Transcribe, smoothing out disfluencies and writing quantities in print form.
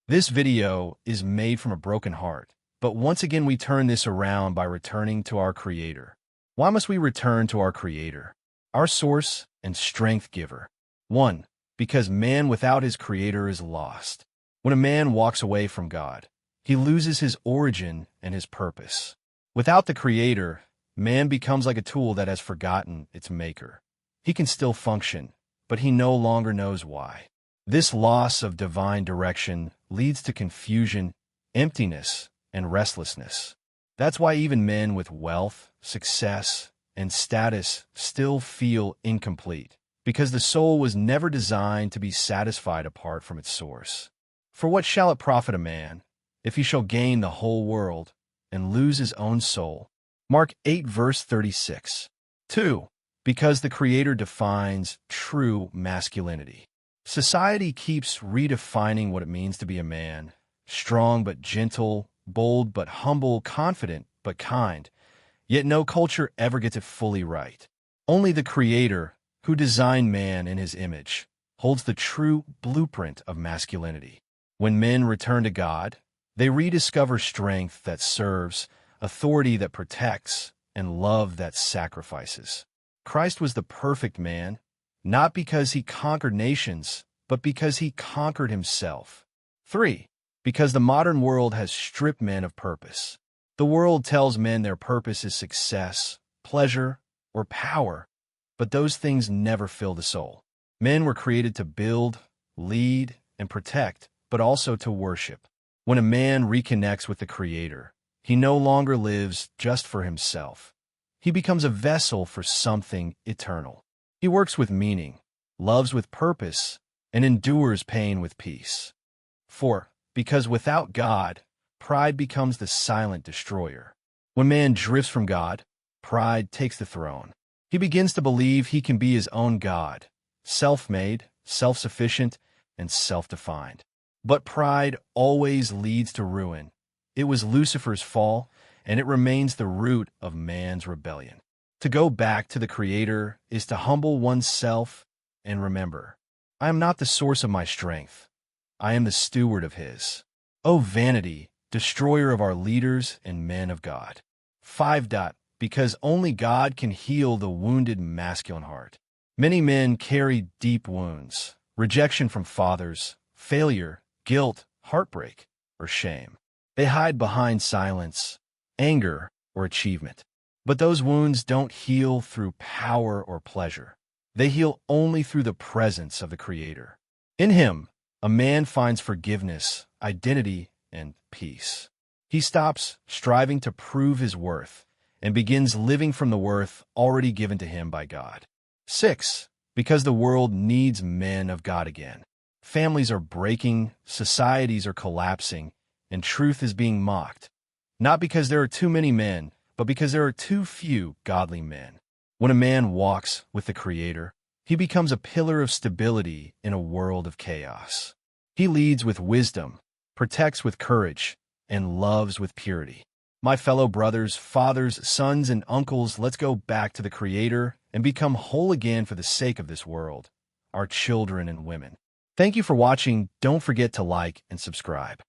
This video is made from a broken heart, but once again we turn this around by returning to our Creator. Why must we return to our Creator, our source and strength giver? 1. Because man without his Creator is lost. When a man walks away from God, he loses his origin and his purpose. Without the Creator, man becomes like a tool that has forgotten its maker. He can still function, but he no longer knows why. This loss of divine direction leads to confusion, emptiness, and restlessness. That's why even men with wealth, success, and status still feel incomplete, because the soul was never designed to be satisfied apart from its source. For what shall it profit a man, if he shall gain the whole world and lose his own soul? Mark 8 verse 36. 2. Because the Creator defines true masculinity. Society keeps redefining what it means to be a man, strong but gentle, bold but humble, confident but kind. Yet no culture ever gets it fully right. Only the Creator, who designed man in his image, holds the true blueprint of masculinity. When men return to God, they rediscover strength that serves, authority that protects, and love that sacrifices. Christ was the perfect man, not because he conquered nations, but because he conquered himself. 3. Because the modern world has stripped men of purpose. The world tells men their purpose is success, pleasure, or power, but those things never fill the soul. Men were created to build, lead, and protect, but also to worship. When a man reconnects with the Creator, he no longer lives just for himself. He becomes a vessel for something eternal. He works with meaning, loves with purpose, and endures pain with peace. 4. Because without God, pride becomes the silent destroyer. When man drifts from God, pride takes the throne. He begins to believe he can be his own God, self-made, self-sufficient, and self-defined. But pride always leads to ruin. It was Lucifer's fall, and it remains the root of man's rebellion. To go back to the Creator is to humble oneself and remember, I am not the source of my strength. I am the steward of His. O vanity, destroyer of our leaders and men of God. 5. Because only God can heal the wounded masculine heart. Many men carry deep wounds, rejection from fathers, failure, guilt, heartbreak, or shame. They hide behind silence, anger, or achievement. But those wounds don't heal through power or pleasure. They heal only through the presence of the Creator. In Him, a man finds forgiveness, identity, and peace. He stops striving to prove his worth and begins living from the worth already given to him by God. 6. Because the world needs men of God again. Families are breaking, societies are collapsing, and truth is being mocked. Not because there are too many men, but because there are too few godly men. When a man walks with the Creator, he becomes a pillar of stability in a world of chaos. He leads with wisdom, protects with courage, and loves with purity. My fellow brothers, fathers, sons, and uncles, let's go back to the Creator and become whole again for the sake of this world, our children and women. Thank you for watching. Don't forget to like and subscribe.